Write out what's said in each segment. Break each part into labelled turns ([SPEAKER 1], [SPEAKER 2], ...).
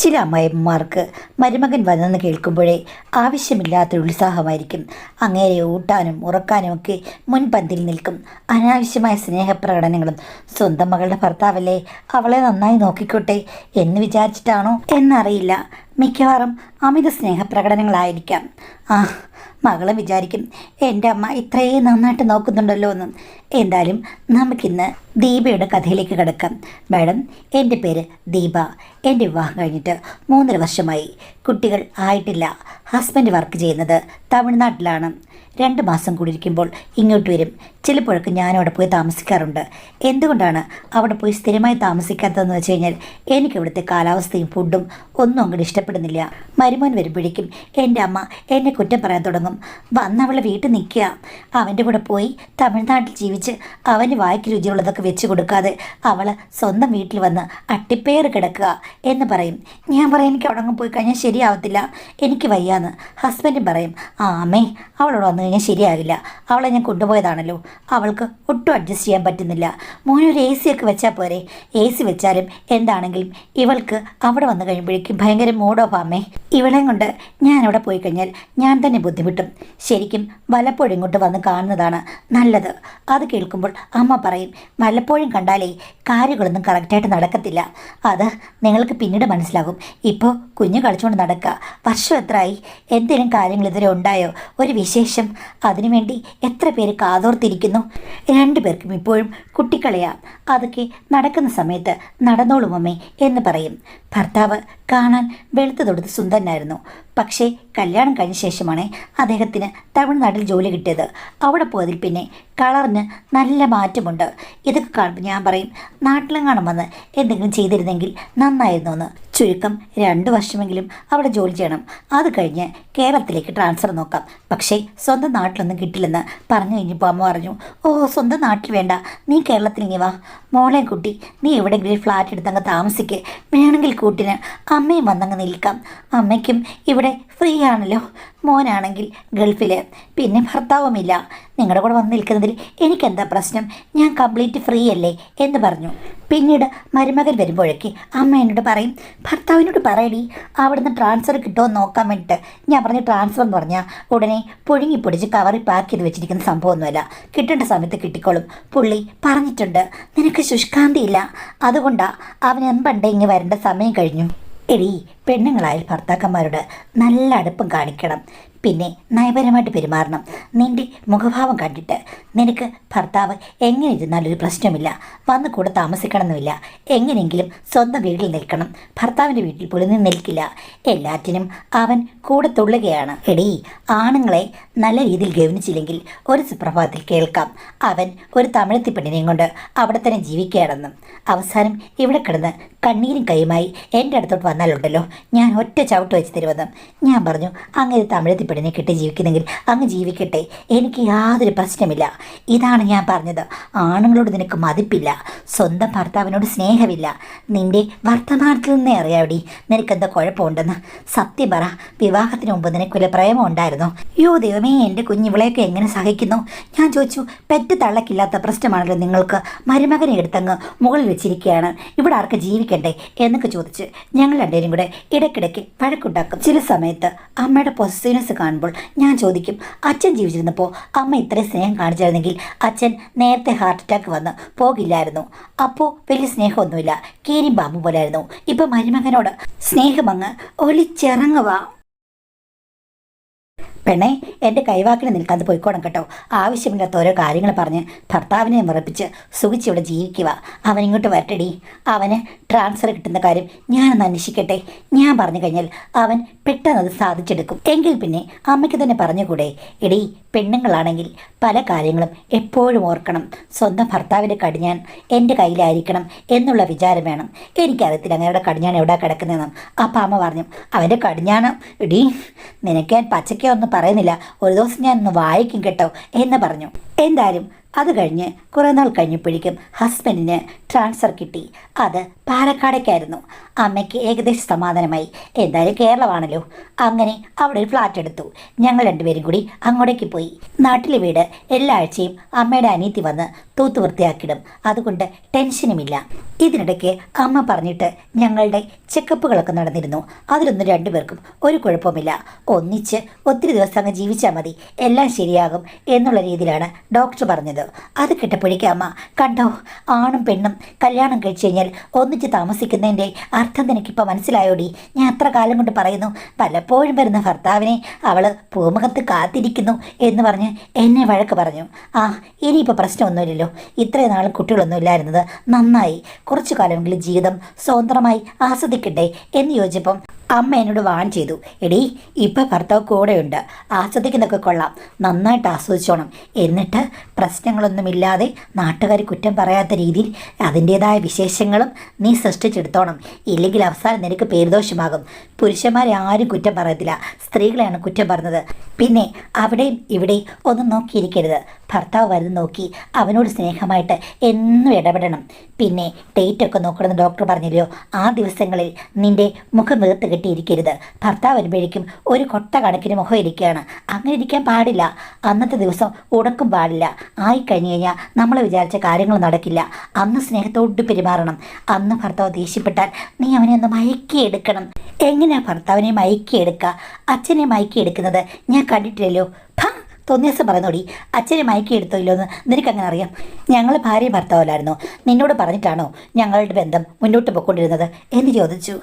[SPEAKER 1] ചില അമ്മായിമാർക്ക് മരുമകൻ വന്നെന്ന് കേൾക്കുമ്പോഴേ ആവശ്യമില്ലാത്തൊരു ഉത്സാഹമായിരിക്കും. അങ്ങേരെ ഊട്ടാനും ഉറക്കാനും ഒക്കെ മുൻപന്തിയിൽ നിൽക്കും. അനാവശ്യമായ സ്നേഹപ്രകടനങ്ങളും. സ്വന്തം മകളുടെ ഭർത്താവല്ലേ, അവളെ നന്നായി നോക്കിക്കോട്ടെ എന്ന് വിചാരിച്ചിട്ടാണോ എന്നറിയില്ല. മിക്കവാറും അമിത സ്നേഹപ്രകടനങ്ങളായിരിക്കാം. മകളും വിചാരിക്കും എൻ്റെ അമ്മ ഇത്രയും നന്നായിട്ട് നോക്കുന്നുണ്ടല്ലോ എന്ന്. എന്തായാലും നമുക്കിന്ന് ദീപയുടെ കഥയിലേക്ക് കിടക്കാം. മാഡം, എൻ്റെ പേര് ദീപ. എൻ്റെ വിവാഹം കഴിഞ്ഞിട്ട് 3.5 വർഷമായി. കുട്ടികൾ ആയിട്ടില്ല. ഹസ്ബൻഡ് വർക്ക് ചെയ്യുന്നത് തമിഴ്നാട്ടിലാണ്. 2 മാസം കൂടി ഇരിക്കുമ്പോൾ ഇങ്ങോട്ട് വരും. ചിലപ്പോഴൊക്കെ ഞാനവിടെ പോയി താമസിക്കാറുണ്ട്. എന്തുകൊണ്ടാണ് അവിടെ പോയി സ്ഥിരമായി താമസിക്കാത്തതെന്ന് വെച്ച് കഴിഞ്ഞാൽ എനിക്ക് ഇവിടുത്തെ കാലാവസ്ഥയും ഫുഡും ഒന്നും അങ്ങോട്ട് ഇഷ്ടപ്പെടുന്നില്ല. മരുമോൻ വരുമ്പോഴേക്കും എൻ്റെ അമ്മ എന്നെ കുറ്റം പറയാൻ തുടങ്ങും. വന്നവളെ വീട്ടിൽ നിൽക്കുക, അവൻ്റെ കൂടെ പോയി തമിഴ്നാട്ടിൽ ജീവിച്ച് അവന് വായിക്ക് രുചിയുള്ളതൊക്കെ വെച്ച് കൊടുക്കാതെ അവൾ സ്വന്തം വീട്ടിൽ വന്ന് അട്ടിപ്പേറ് കിടക്കുക എന്ന് പറയും. ഞാൻ പറയും എനിക്ക് അവിടെ അങ്ങ് പോയി കഴിഞ്ഞാൽ ശരിയാവത്തില്ല, എനിക്ക് വയ്യാന്ന്. ഹസ്ബൻഡും പറയും അമ്മേ അവളോട് വന്നു കഴിഞ്ഞാൽ ശരിയാകില്ല, അവളെ ഞാൻ കൊണ്ടുപോയതാണല്ലോ, അവൾക്ക് ഒട്ടും അഡ്ജസ്റ്റ് ചെയ്യാൻ പറ്റുന്നില്ല. മോനൊരു AC ഒക്കെ വെച്ചാൽ പോരെ. AC വെച്ചാലും എന്താണെങ്കിലും ഇവൾക്ക് അവിടെ വന്നു കഴിയുമ്പോഴേക്കും ഭയങ്കര മൂഡ് ഓഫ് അമ്മേ. ഇവളെയും കൊണ്ട് ഞാനവിടെ പോയി കഴിഞ്ഞാൽ ഞാൻ തന്നെ ബുദ്ധിമുട്ടും. ശരിക്കും വല്ലപ്പോഴും ഇങ്ങോട്ട് വന്ന് കാണുന്നതാണ് നല്ലത്. അത് കേൾക്കുമ്പോൾ അമ്മ പറയും വല്ലപ്പോഴും കണ്ടാലേ കാര്യങ്ങളൊന്നും കറക്റ്റായിട്ട് നടക്കത്തില്ല. അത് നിങ്ങൾക്ക് പിന്നീട് മനസ്സിലാകും. ഇപ്പോൾ കുഞ്ഞ് കളിച്ചുകൊണ്ട് നടക്കുക. വർഷം എത്രയായി? എന്തെങ്കിലും കാര്യങ്ങൾ ഇതുവരെ ഉണ്ടായോ? ഒരു വിശേഷം? അതിനുവേണ്ടി എത്ര പേര് കാതോർത്തിരിക്കുന്നു. 2 പേർക്കും ഇപ്പോഴും കുട്ടിക്കളയാ. അതൊക്കെ നടക്കുന്ന സമയത്ത് നടന്നോളും അമ്മേ എന്ന് പറയും. ഭർത്താവ് കാണാൻ വെളുത്തു തൊടുത്ത് സുന്ദരനായിരുന്നു. പക്ഷേ കല്യാണം കഴിഞ്ഞ ശേഷമാണ് അദ്ദേഹത്തിന് തമിഴ്നാട്ടിൽ ജോലി കിട്ടിയത്. അവിടെ പോയതിൽ പിന്നെ കളറിന് നല്ല മാറ്റമുണ്ട്. ഇതൊക്കെ കാണുമ്പോൾ ഞാൻ പറയും നാട്ടിലെങ്ങാനും വന്ന് എന്തെങ്കിലും ചെയ്തിരുന്നെങ്കിൽ നന്നായിരുന്നു എന്ന്. ചുരുക്കം 2 വർഷമെങ്കിലും അവിടെ ജോലി ചെയ്യണം. അത് കഴിഞ്ഞ് കേരളത്തിലേക്ക് ട്രാൻസ്ഫർ നോക്കാം. പക്ഷേ സ്വന്തം നാട്ടിലൊന്നും കിട്ടില്ലെന്ന് പറഞ്ഞു കഴിഞ്ഞപ്പോൾ അമ്മ പറഞ്ഞു സ്വന്തം നാട്ടിൽ വേണ്ട, നീ കേരളത്തിലേക്ക് വാ. മോളെ കുട്ടി, നീ എവിടെയെങ്കിലും ഫ്ലാറ്റ് എടുത്തങ്ങ് താമസിക്ക്. വേണമെങ്കിൽ കൂട്ടിന് അമ്മയും വന്നങ്ങ് നിൽക്കാം. അമ്മയ്ക്കും ഇവിടെ ഫ്രീ ആണല്ലോ. മോനാണെങ്കിൽ ഗൾഫിൽ, പിന്നെ ഭർത്താവുമില്ല. നിങ്ങളുടെ കൂടെ വന്ന് നിൽക്കുന്നതിൽ എനിക്കെന്താ പ്രശ്നം? ഞാൻ കംപ്ലീറ്റ് ഫ്രീ അല്ലേ എന്ന് പറഞ്ഞു. പിന്നീട് മരുമകൻ വരുമ്പോഴേക്ക് അമ്മ എന്നോട് പറയും ഭർത്താവിനോട് പറയടി അവിടുന്ന് ട്രാൻസ്ഫർ കിട്ടുമോ നോക്കാൻ വേണ്ടിയിട്ട്. ഞാൻ പറഞ്ഞു ട്രാൻസ്ഫർ എന്ന് പറഞ്ഞാൽ ഉടനെ പുഴുങ്ങി പൊടിച്ച് കവറിൽ പാക്ക് ചെയ്ത് വെച്ചിരിക്കുന്ന സംഭവമൊന്നുമല്ല. കിട്ടേണ്ട സമയത്ത് കിട്ടിക്കോളും. പുള്ളി പറഞ്ഞിട്ടുണ്ട് നിനക്ക് ശുഷ്കാന്തിയില്ല, അതുകൊണ്ടാണ് അവൻ എമ്പണ്ടേ ഇങ്ങ് വരേണ്ട സമയം കഴിഞ്ഞു. എടി, പെണ്ണുങ്ങളായാൽ ഭർത്താക്കന്മാരോട് നല്ല അടുപ്പം കാണിക്കണം, പിന്നെ നയപരമായിട്ട് പെരുമാറണം. നിൻ്റെ മുഖഭാവം കണ്ടിട്ട് നിനക്ക് ഭർത്താവ് എങ്ങനെ ഇരുന്നാലൊരു പ്രശ്നമില്ല. വന്ന് കൂടെ താമസിക്കണമെന്നില്ല. എങ്ങനെയെങ്കിലും സ്വന്തം വീട്ടിൽ നിൽക്കണം. ഭർത്താവിൻ്റെ വീട്ടിൽ പൊളിഞ്ഞു നിൽക്കില്ല. എല്ലാറ്റിനും അവൻ കൂടെ തുള്ളുകയാണ്. എടി, ആണുങ്ങളെ നല്ല രീതിയിൽ ഗവനിച്ചില്ലെങ്കിൽ ഒരു സുപ്രഭാതത്തിൽ കേൾക്കാം അവൻ ഒരു തമിഴത്തി പെണ്ണിനെയും കൊണ്ട് അവിടെ തന്നെ ജീവിക്കുകയാണെന്നും. അവസാനം ഇവിടെ കിടന്ന് കണ്ണീരും കൈയുമായി എൻ്റെ അടുത്തോട്ട് വന്നാലുണ്ടല്ലോ ഞാൻ ഒറ്റ ചവിട്ട് വെച്ച് തരുമെന്നും. ഞാൻ പറഞ്ഞു അങ്ങനെ തമിഴത്തി പെണ്ണിനെ കിട്ടി ജീവിക്കുന്നെങ്കിൽ അങ്ങ് ജീവിക്കട്ടെ, എനിക്ക് യാതൊരു പ്രശ്നമില്ല. ഇതാണ് ഞാൻ പറഞ്ഞത്. ആണുങ്ങളോട് നിനക്ക് മതിപ്പില്ല, സ്വന്തം ഭർത്താവിനോട് സ്നേഹമില്ല. നിൻ്റെ വർത്തമാനത്തിൽ നിന്നേ അറിയാവടി നിനക്കെന്താ കുഴപ്പമുണ്ടെന്ന്. സത്യം പറ, വിവാഹത്തിന് മുമ്പ് നിനക്കൊരു പ്രേമം ഉണ്ടായിരുന്നോ? ദൈവമേ, എൻ്റെ കുഞ്ഞിവിളയൊക്കെ എങ്ങനെ സഹിക്കുന്നു? ഞാൻ ചോദിച്ചു പെറ്റ് തള്ളക്കില്ലാത്ത പ്രശ്നമാണല്ലോ നിങ്ങൾക്ക്. മരുമകനെ എടുത്തങ്ങ് മുകളിൽ വെച്ചിരിക്കുകയാണ്, ഇവിടെ ആർക്ക് ജീവിക്കണ്ടേ എന്നൊക്കെ ചോദിച്ച് ഞങ്ങൾ 2 പേരും കൂടെ ഇടയ്ക്കിടയ്ക്ക് വഴക്കുണ്ടാക്കും. ചില സമയത്ത് അമ്മയുടെ പൊസസീവ്നെസ് കാണുമ്പോൾ ഞാൻ ചോദിക്കും അച്ഛൻ ജീവിച്ചിരുന്നപ്പോൾ അമ്മ ഇത്രയും സ്നേഹം കാണിച്ചായിരുന്നെങ്കിൽ അച്ഛൻ നേരത്തെ ഹാർട്ട് അറ്റാക്ക് വന്ന് പോകില്ലായിരുന്നു. അപ്പോൾ വലിയ സ്നേഹമൊന്നുമില്ല, കീരിയും പാമ്പും പോലായിരുന്നു. ഇപ്പം മരുമകനോട് സ്നേഹമങ്ങ് ഒലിച്ചിറങ്ങുക. പെണ്ണെ, എൻ്റെ കൈവാക്കിന് നിൽക്കാതെ പോയിക്കോണം കേട്ടോ. ആവശ്യമില്ലാത്ത ഓരോ കാര്യങ്ങൾ പറഞ്ഞ് ഭർത്താവിനെ വിറപ്പിച്ച് സുഖിച്ചിവിടെ ജീവിക്കുക. അവനിങ്ങോട്ട് വരട്ടടി. അവന് ട്രാൻസ്ഫർ കിട്ടുന്ന കാര്യം ഞാനൊന്ന് അന്വേഷിക്കട്ടെ. ഞാൻ പറഞ്ഞു കഴിഞ്ഞാൽ അവൻ പെട്ടെന്ന് അത് സാധിച്ചെടുക്കും. എങ്കിൽ പിന്നെ അമ്മയ്ക്ക് തന്നെ പറഞ്ഞുകൂടെ? എടി, പെണ്ണുങ്ങളാണെങ്കിൽ പല കാര്യങ്ങളും എപ്പോഴും ഓർക്കണം. സ്വന്തം ഭർത്താവിൻ്റെ കടിഞ്ഞാൻ എൻ്റെ കയ്യിലായിരിക്കണം എന്നുള്ള വിചാരം വേണം. എനിക്കറിയത്തില്ല അങ്ങയുടെ കടിഞ്ഞാൻ എവിടെ കിടക്കുന്നതെന്നും. അപ്പം അമ്മ പറഞ്ഞു അവൻ്റെ കടിഞ്ഞാണം എടി നിനക്ക് ഞാൻ പച്ചയ്ക്കൊന്നും പറയുന്നില്ല, ഒരു ദിവസം ഞാൻ ഒന്ന് വായിക്കും കേട്ടോ എന്ന് പറഞ്ഞു. എന്തായാലും അത് കഴിഞ്ഞ് കുറേ നാൾ കഴിഞ്ഞപ്പോഴേക്കും ഹസ്ബൻഡിന് ട്രാൻസ്ഫർ കിട്ടി. അത് പാലക്കാടേക്കായിരുന്നു. അമ്മയ്ക്ക് ഏകദേശം സമാധാനമായി. എന്തായാലും കേരളമാണല്ലോ. അങ്ങനെ അവിടെ ഒരു ഫ്ലാറ്റ് എടുത്തു. ഞങ്ങൾ രണ്ടുപേരും കൂടി അങ്ങോട്ടേക്ക് പോയി. നാട്ടിലെ വീട് എല്ലാ ആഴ്ചയും അമ്മയുടെ അനിയത്തി വന്ന് തൂത്ത് വൃത്തിയാക്കിയിടും. അതുകൊണ്ട് ടെൻഷനുമില്ല. ഇതിനിടയ്ക്ക് അമ്മ പറഞ്ഞിട്ട് ഞങ്ങളുടെ ചെക്കപ്പുകളൊക്കെ നടന്നിരുന്നു. അതിലൊന്നും രണ്ടുപേർക്കും ഒരു കുഴപ്പമില്ല. ഒന്നിച്ച് ഒത്തിരി ദിവസം അങ്ങ് ജീവിച്ചാൽ മതി, എല്ലാം ശരിയാകും എന്നുള്ള രീതിയിലാണ് ഡോക്ടർ പറഞ്ഞത്. അത് കേട്ടപ്പോഴേക്കും അമ്മ, കണ്ടോ, ആണും പെണ്ണും കല്യാണം കഴിച്ചു കഴിഞ്ഞാൽ ഒന്നിച്ച് താമസിക്കുന്നതിൻ്റെ അർത്ഥം നിനക്കിപ്പോൾ മനസ്സിലായോടി? ഞാൻ അത്ര കാലം കൊണ്ട് പറയുന്നു, പലപ്പോഴും വരുന്ന ഭർത്താവിനെ അവൾ പൂമുഖത്ത് കാത്തിരിക്കുന്നു എന്ന് പറഞ്ഞ് എന്നെ വഴക്ക് പറഞ്ഞു. ഇനിയിപ്പോൾ പ്രശ്നമൊന്നുമില്ലല്ലോ, ഇത്രയും നാളും കുട്ടികളൊന്നും ഇല്ലായിരുന്നത് നന്നായി. കുറച്ചു കാലമെങ്കിലും ജീവിതം സ്വതന്ത്രമായി ആസ്വദിക്കട്ടെ എന്ന് ചോദിച്ചപ്പം അമ്മ എന്നോട് വാൺ ചെയ്തു, എടീ ഇപ്പം ഭർത്താവ് കൂടെയുണ്ട്, ആസ്വദിക്കുന്നതൊക്കെ കൊള്ളാം, നന്നായിട്ട് ആസ്വദിച്ചോണം. എന്നിട്ട് പ്രശ്നങ്ങളൊന്നുമില്ലാതെ നാട്ടുകാർ കുറ്റം പറയാത്ത രീതിയിൽ അതിൻ്റേതായ വിശേഷങ്ങളും നീ സൃഷ്ടിച്ചെടുത്തോണം. ഇല്ലെങ്കിൽ അവസാനം നിനക്ക് പേരുദോഷമാകും. പുരുഷന്മാരെ ആരും കുറ്റം പറയത്തില്ല, സ്ത്രീകളെയാണ് കുറ്റം പറഞ്ഞത്. പിന്നെ അവിടെയും ഇവിടെയും ഒന്നും നോക്കിയിരിക്കരുത്. ഭർത്താവ് വരുന്ന നോക്കി അവനോട് സ്നേഹമായിട്ട് എന്നും ഇടപെടണം. പിന്നെ ഡേറ്റൊക്കെ നോക്കണമെന്ന് ഡോക്ടർ പറഞ്ഞില്ലയോ? ആ ദിവസങ്ങളിൽ നിൻ്റെ മുഖം വീർത്ത് കെട്ടിയിരിക്കരുത്. ഭർത്താവ് വരുമ്പോഴേക്കും ഒരു കൊട്ട കണക്കിന് മുഖം ഇരിക്കുകയാണ്. അങ്ങനെ ഇരിക്കാൻ പാടില്ല. അന്നത്തെ ദിവസം ഉടക്കും പാടില്ല. ആയിക്കഴിഞ്ഞു കഴിഞ്ഞാൽ നമ്മൾ വിചാരിച്ച കാര്യങ്ങൾ നടക്കില്ല. അന്ന് സ്നേഹത്തോട് പെരുമാറണം. അന്ന് ഭർത്താവ് ദേഷ്യപ്പെട്ടാൽ നീ അവനെ ഒന്ന് മയക്കിയെടുക്കണം. എങ്ങനെയാണ് ഭർത്താവിനെ മയക്കിയെടുക്കുക? അച്ഛനെ മയക്കിയെടുക്കുന്നത് ഞാൻ കണ്ടിട്ടില്ലല്ലോ. തോന്നിയാസം പറയുന്നോടി, അച്ഛനെ മയക്കി എടുത്തില്ലോ എന്ന് നിനക്കങ്ങനെ അറിയാം? ഞങ്ങൾ ഭാര്യ ഭർത്താവല്ലായിരുന്നോ? നിന്നോട് പറഞ്ഞിട്ടാണോ ഞങ്ങളുടെ ബന്ധം മുന്നോട്ട് പോയിക്കൊണ്ടിരുന്നത് എന്ന് ചോദിച്ചു.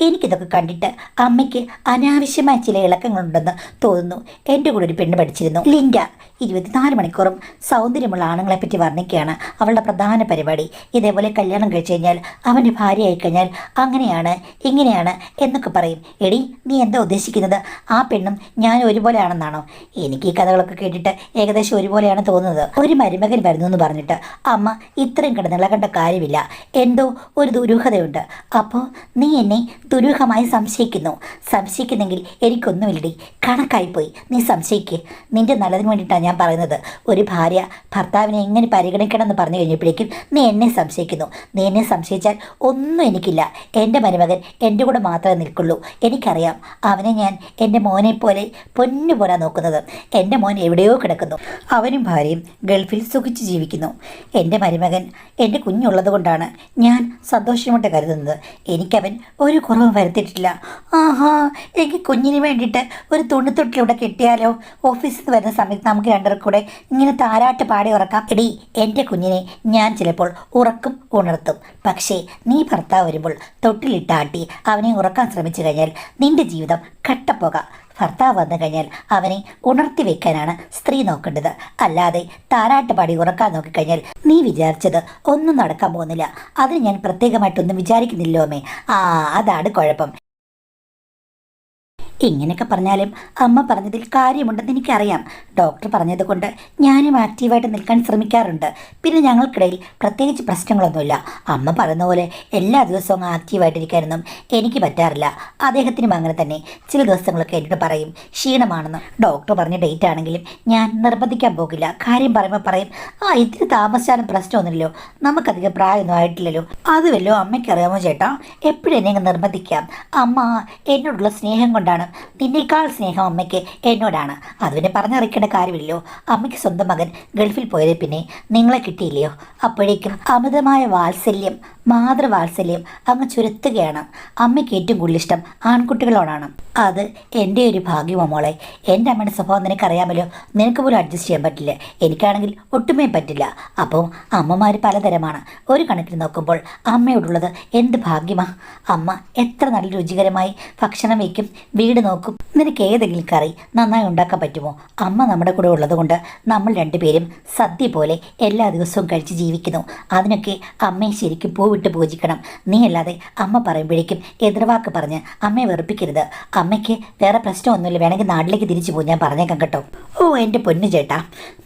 [SPEAKER 1] എനിക്കിതൊക്കെ കണ്ടിട്ട് അമ്മയ്ക്ക് അനാവശ്യമായ ചില ഇളക്കങ്ങളുണ്ടെന്ന് തോന്നുന്നു. എൻ്റെ കൂടെ ഒരു പെണ്ണ് പഠിച്ചിരുന്നു, ലിൻഡ. 24 മണിക്കൂറും സൗന്ദര്യമുള്ള ആണുങ്ങളെപ്പറ്റി വർണ്ണിക്കുകയാണ് അവളുടെ പ്രധാന പരിപാടി. ഇതേപോലെ കല്യാണം കഴിച്ചു കഴിഞ്ഞാൽ അവൻ്റെ ഭാര്യ ആയിക്കഴിഞ്ഞാൽ അങ്ങനെയാണ് ഇങ്ങനെയാണ് എന്നൊക്കെ പറയും. എടി, നീ എന്താ ഉദ്ദേശിക്കുന്നത്? ആ പെണ്ണും ഞാൻ ഒരുപോലെയാണെന്നാണോ? എനിക്ക് ഈ കഥകളൊക്കെ കേട്ടിട്ട് ഏകദേശം ഒരുപോലെയാണ് തോന്നുന്നത്. ഒരു മരുമകൻ വരുന്നു എന്ന് പറഞ്ഞിട്ട് അമ്മ ഇത്രയും കിടന്നിളകേണ്ട കാര്യമില്ല. എന്തോ ഒരു ദുരൂഹതയുണ്ട്. അപ്പോൾ നീ എന്നെ ദുരൂഹമായി സംശയിക്കുന്നെങ്കിൽ എനിക്കൊന്നുമില്ലടി, കണക്കായിപ്പോയി. നീ സംശയിക്ക്. നിൻ്റെ നല്ലതിന് വേണ്ടിയിട്ടാണ് ഞാൻ പറയുന്നത്. ഒരു ഭാര്യ ഭർത്താവിനെ എങ്ങനെ പരിഗണിക്കണം എന്ന് പറഞ്ഞു കഴിഞ്ഞപ്പോഴേക്കും നീ എന്നെ സംശയിക്കുന്നു. നീ എന്നെ സംശയിച്ചാൽ ഒന്നും എനിക്കില്ല. എൻ്റെ മരുമകൻ എൻ്റെ കൂടെ മാത്രമേ നിൽക്കുള്ളൂ. എനിക്കറിയാം, അവനെ ഞാൻ എൻ്റെ മോനെ പോലെ പൊന്നുപോലെ നോക്കുന്നത്. എൻ്റെ മോൻ എവിടെയോ കിടക്കുന്നു. അവനും ഭാര്യയും ഗൾഫിൽ സുഖിച്ച് ജീവിക്കുന്നു. എൻ്റെ മരുമകൻ എൻ്റെ കുഞ്ഞുള്ളത് കൊണ്ടാണ് ഞാൻ സന്തോഷമായിട്ട് കരുതുന്നത്. എനിക്കവൻ ഒരു കുറവും വരുത്തിയിട്ടില്ല. എനിക്ക് കുഞ്ഞിന് വേണ്ടിയിട്ട് ഒരു തുണിത്തൊട്ടിലൂടെ കെട്ടിയാലോ? ഓഫീസിൽ നിന്ന് വരുന്ന സമയത്ത് നമുക്ക് രണ്ടുപേർക്കൂടെ ഇങ്ങനെ താരാട്ട് പാടി ഉറക്കാം. എടി, എൻ്റെ കുഞ്ഞിനെ ഞാൻ ചിലപ്പോൾ ഉറക്കും ഉണർത്തും. പക്ഷേ നീ ഭർത്താവ് വരുമ്പോൾ തൊട്ടിലിട്ടാട്ടി അവനെ ഉറക്കാൻ ശ്രമിച്ചു കഴിഞ്ഞാൽ നിൻ്റെ ജീവിതം കട്ടപ്പോക. ഭർത്താവ് വന്നു കഴിഞ്ഞാൽ അവനെ ഉണർത്തി വെക്കാനാണ് സ്ത്രീ നോക്കേണ്ടത്. അല്ലാതെ താരാട്ട് പാടി ഉറക്കാൻ നോക്കിക്കഴിഞ്ഞാൽ നീ വിചാരിച്ചത് ഒന്നും നടക്കാൻ പോകുന്നില്ല. അതിന് ഞാൻ പ്രത്യേകമായിട്ടൊന്നും വിചാരിക്കുന്നില്ലോ അമ്മേ. അതാണ് കുഴപ്പം. ഇങ്ങനെയൊക്കെ പറഞ്ഞാലും അമ്മ പറഞ്ഞതിൽ കാര്യമുണ്ടെന്ന് എനിക്കറിയാം. ഡോക്ടർ പറഞ്ഞതുകൊണ്ട് ഞാനും ആക്റ്റീവായിട്ട് നിൽക്കാൻ ശ്രമിക്കാറുണ്ട്. പിന്നെ ഞങ്ങൾക്കിടയിൽ പ്രത്യേകിച്ച് പ്രശ്നങ്ങളൊന്നുമില്ല. അമ്മ പറയുന്ന പോലെ എല്ലാ ദിവസവും ആക്റ്റീവായിട്ടിരിക്കാനൊന്നും എനിക്ക് പറ്റാറില്ല. അദ്ദേഹത്തിനും അങ്ങനെ തന്നെ. ചില ദിവസങ്ങളൊക്കെ എന്നോട് പറയും ക്ഷീണമാണെന്ന്. ഡോക്ടർ പറഞ്ഞ ഡേറ്റ് ആണെങ്കിലും ഞാൻ നിർബന്ധിക്കാൻ പോകില്ല. കാര്യം പറയുമ്പോൾ പറയും, ഇത്തിരി താമസിച്ചാലും പ്രശ്നമൊന്നുമില്ലല്ലോ, നമുക്കധികം പ്രായമൊന്നും ആയിട്ടില്ലല്ലോ. അതുവല്ലോ അമ്മയ്ക്കറിയാമോ ചേട്ടാ? എപ്പോഴും എന്നെ നിർബന്ധിക്കാം. അമ്മ എന്നോടുള്ള സ്നേഹം കൊണ്ടാണ്. നിന്നേക്കാൾ സ്നേഹം അമ്മയ്ക്ക് എന്നോടാണ്. അതുപിന്നെ പറഞ്ഞറിയിക്കേണ്ട കാര്യമില്ലല്ലോ. അമ്മയ്ക്ക് സ്വന്തം മകൻ ഗൾഫിൽ പോയത് പിന്നെ നിങ്ങളെ കിട്ടിയില്ലയോ? അപ്പോഴേക്കും അമിതമായ വാത്സല്യം, മാതൃവാത്സല്യം അങ്ങ് ചുരുത്തുകയാണ്. അമ്മയ്ക്ക് ഏറ്റവും കൂടുതൽ ഇഷ്ടം ആൺകുട്ടികളോടാണ്. അത് എൻ്റെ ഒരു ഭാഗ്യമോ മോളെ. എൻ്റെ അമ്മയുടെ സ്വഭാവം നിനക്കറിയാമല്ലോ. നിനക്ക് പോലും അഡ്ജസ്റ്റ് ചെയ്യാൻ പറ്റില്ല. എനിക്കാണെങ്കിൽ ഒട്ടുമേ പറ്റില്ല. അപ്പോൾ അമ്മമാർ പലതരമാണ്. ഒരു കണക്കിന് നോക്കുമ്പോൾ അമ്മയോടുള്ളത് എന്ത് ഭാഗ്യമാ. അമ്മ എത്ര നല്ല രുചികരമായി ഭക്ഷണം വയ്ക്കും, വീട് നോക്കും. നിനക്ക് ഏതെങ്കിലും കറി നന്നായി ഉണ്ടാക്കാൻ പറ്റുമോ? അമ്മ നമ്മുടെ കൂടെ ഉള്ളത് കൊണ്ട് നമ്മൾ രണ്ടുപേരും സദ്യ പോലെ എല്ലാ ദിവസവും കഴിച്ച് ജീവിക്കുന്നു. അതിനൊക്കെ അമ്മയെ ശരിക്കും പൂവിട്ട് പൂജിക്കണം. നീ അല്ലാതെ അമ്മ പറയുമ്പോഴേക്കും എതിർവാക്ക് പറഞ്ഞ് അമ്മയെ വെറുപ്പിക്കരുത്. അമ്മയ്ക്ക് വേറെ പ്രശ്നമൊന്നുമില്ല, വേണമെങ്കിൽ നാട്ടിലേക്ക് തിരിച്ചു പോകും, ഞാൻ പറഞ്ഞേക്കാം കേട്ടോ. എൻ്റെ പൊന്നു ചേട്ടാ,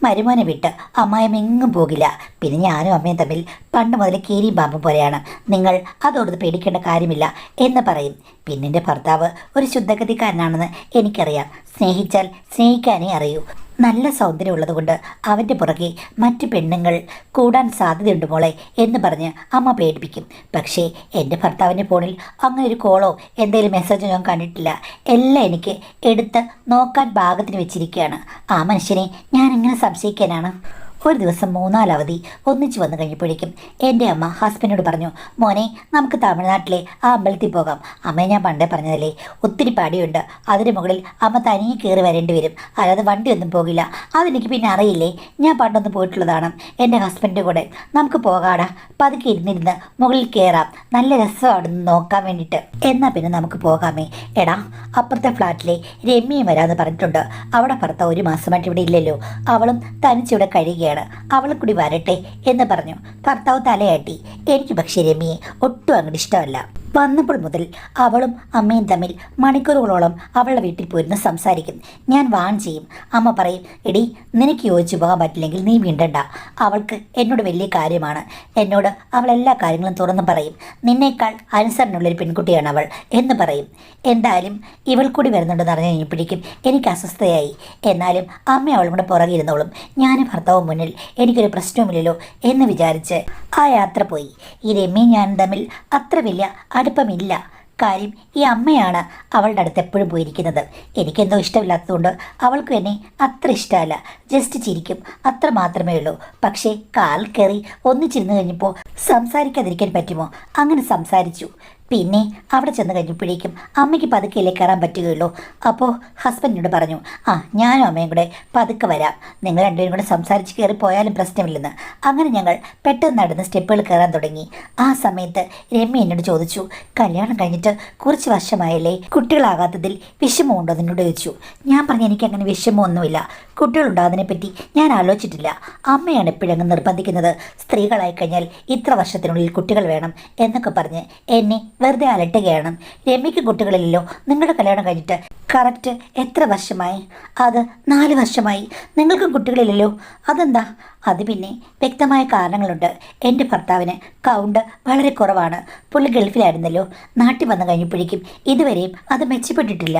[SPEAKER 1] മരുമോനെ വിട്ട് അമ്മായിമ്മ എങ്ങും പോകില്ല. പിന്നെ ഞാനും അമ്മയും തമ്മിൽ പണ്ട് മുതൽ കീരിയും പാമ്പും പോലെയാണ്. നിങ്ങൾ അതോടത്ത് പേടിക്കേണ്ട കാര്യമില്ല എന്ന് പറയും. പിന്നെ എൻ്റെ ഭർത്താവ് ഒരു ശുദ്ധഗതിക്കാരനാണെന്ന് എനിക്കറിയാം. സ്നേഹിച്ചാൽ സ്നേഹിക്കാനേ അറിയൂ. നല്ല സൗന്ദര്യം ഉള്ളതുകൊണ്ട് അവൻ്റെ പുറകെ മറ്റു പെണ്ണുങ്ങൾ കൂടാൻ സാധ്യതയുണ്ട് മോളെ എന്ന് പറഞ്ഞ് അമ്മ പേടിപ്പിക്കും. പക്ഷേ എൻ്റെ ഭർത്താവിൻ്റെ ഫോണിൽ അങ്ങനെ ഒരു കോളോ എന്തെങ്കിലും മെസ്സേജോ ഞാൻ കണ്ടിട്ടില്ല. എല്ലാം എനിക്ക് എടുത്ത് നോക്കാൻ പാകത്തിന് വെച്ചിരിക്കുകയാണ്. ആ മനുഷ്യനെ ഞാൻ എങ്ങനെ സംശയിക്കാനാണ്? ഒരു ദിവസം 3-4 അവധി ഒന്നിച്ചു വന്നു കഴിഞ്ഞപ്പോഴേക്കും എൻ്റെ അമ്മ ഹസ്ബൻഡിനോട് പറഞ്ഞു, മോനെ നമുക്ക് തമിഴ്നാട്ടിലെ ആ അമ്പലത്തിൽ പോകാം. അമ്മയെ ഞാൻ പണ്ടേ പറഞ്ഞതല്ലേ, ഒത്തിരി പടിയുണ്ട്, അതിന് മുകളിൽ അമ്മ തനിയെ കയറി വരേണ്ടി വരും, അല്ലാതെ വണ്ടിയൊന്നും പോകില്ല. അതെനിക്ക് പിന്നെ അറിയില്ലേ, ഞാൻ പണ്ടൊന്ന് പോയിട്ടുള്ളതാണ് എൻ്റെ ഹസ്ബൻഡിൻ്റെ കൂടെ. നമുക്ക് പോകാടാ, പതുക്കെ ഇരുന്നിരുന്ന് മുകളിൽ കയറാം, നല്ല രസമാണ് നോക്കാൻ വേണ്ടിയിട്ട്. എന്നാൽ പിന്നെ നമുക്ക് പോകാമേ. എടാ, അപ്പുറത്തെ ഫ്ലാറ്റിലെ രമ്യയും വരാമെന്ന് പറഞ്ഞിട്ടുണ്ട്. അവിടെ ഭർത്താവ് ഒരു മാസമായിട്ട് ഇവിടെ ഇല്ലല്ലോ, അവളും തനിച്ചിവിടെ കഴിയുക, അവളെ കൂടി വരട്ടെ എന്ന് പറഞ്ഞു. ഭർത്താവ് തലയാട്ടി. എനിക്ക് പക്ഷേ രമ്യയെ ഒട്ടും അങ്ങോട്ട് ഇഷ്ടമല്ല. വന്നപ്പോൾ മുതൽ അവളും അമ്മയും തമ്മിൽ മണിക്കൂറുകളോളം അവളുടെ വീട്ടിൽ പോയിരുന്ന് സംസാരിക്കും. ഞാൻ വാൺ ചെയ്യും. അമ്മ പറയും, എടി നിനക്ക് യോജിച്ചു പോകാൻ പറ്റില്ലെങ്കിൽ നീ വീണ്ടണ്ട, അവൾക്ക് എന്നോട് വലിയ കാര്യമാണ്, എന്നോട് അവൾ എല്ലാ കാര്യങ്ങളും തുറന്നു പറയും, നിന്നേക്കാൾ അനുസരണമുള്ളൊരു പെൺകുട്ടിയാണ് അവൾ എന്ന് പറയും. എന്തായാലും ഇവൾ കൂടി വരുന്നുണ്ടെന്ന് അറിഞ്ഞു കഴിഞ്ഞപ്പോഴേക്കും എനിക്ക് അസ്വസ്ഥയായി. എന്നാലും അമ്മ അവളും കൂടെ പുറകിരുന്നോളും, ഞാനും ഭർത്താവും മുന്നിൽ, എനിക്കൊരു പ്രശ്നവുമില്ലല്ലോ എന്ന് വിചാരിച്ച് ആ യാത്ര പോയി. ഈ രമ്യയും ഞാനും തമ്മിൽ അത്ര വലിയ അടുപ്പമില്ല. കാര്യം ഈ അമ്മയാണ് അവളുടെ അടുത്ത് എപ്പോഴും പോയിരിക്കുന്നത്. എനിക്കെന്തോ ഇഷ്ടമില്ലാത്തതുകൊണ്ട് അവൾക്കും എന്നെ അത്ര ഇഷ്ടമല്ല. ജസ്റ്റ് ചിരിക്കും, അത്ര മാത്രമേ ഉള്ളൂ. പക്ഷേ കാൽ കയറി ഒന്നിച്ചിരുന്ന് കഴിഞ്ഞപ്പോൾ സംസാരിക്കാതിരിക്കാൻ പറ്റുമോ? അങ്ങനെ സംസാരിച്ചു. പിന്നെ അവിടെ ചെന്ന് കഴിഞ്ഞപ്പോഴേക്കും അമ്മയ്ക്ക് പതുക്കെയല്ലേ കയറാൻ പറ്റുകയുള്ളൂ. അപ്പോൾ ഹസ്ബൻഡിനോട് പറഞ്ഞു, ആ ഞാനും അമ്മയും കൂടെ പതുക്കെ വരാം, നിങ്ങൾ രണ്ടുപേരും കൂടെ സംസാരിച്ച് കയറി പോയാലും പ്രശ്നമില്ലെന്ന്. അങ്ങനെ ഞങ്ങൾ പെട്ടെന്ന് നടന്ന് സ്റ്റെപ്പുകൾ കയറാൻ തുടങ്ങി. ആ സമയത്ത് രമ്യ എന്നോട് ചോദിച്ചു, കല്യാണം കഴിഞ്ഞിട്ട് കുറച്ച് വർഷമായല്ലേ, കുട്ടികളാകാത്തതിൽ വിഷമമുണ്ടോ എന്നോട് ചോദിച്ചു. ഞാൻ പറഞ്ഞു, എനിക്കങ്ങനെ വിഷമമൊന്നുമില്ല, കുട്ടികളുണ്ടാകുന്നതിനെപ്പറ്റി ഞാൻ ആലോചിച്ചിട്ടില്ല. അമ്മയാണ് എപ്പോഴങ്ങ് നിർബന്ധിക്കുന്നത്, സ്ത്രീകളായി കഴിഞ്ഞാൽ ഇത്ര വർഷത്തിനുള്ളിൽ കുട്ടികൾ വേണം എന്നൊക്കെ പറഞ്ഞ് എന്നെ വെറുതെ അലട്ടുകയാണ്. രമ്യയ്ക്ക് കുട്ടികളില്ലല്ലോ, നിങ്ങളുടെ കല്യാണം കഴിഞ്ഞിട്ട് കറക്റ്റ് എത്ര വർഷമായി? അത് 4 വർഷമായി. നിങ്ങൾക്കും കുട്ടികളില്ലല്ലോ, അതെന്താ? അത് പിന്നെ വ്യക്തമായ കാരണങ്ങളുണ്ട്. എൻ്റെ ഭർത്താവിന് കൗണ്ട് വളരെ കുറവാണ്. പുള്ളി ഗൾഫിലായിരുന്നല്ലോ, നാട്ടിൽ വന്നു കഴിഞ്ഞപ്പോഴേക്കും ഇതുവരെയും അത് മെച്ചപ്പെട്ടിട്ടില്ല.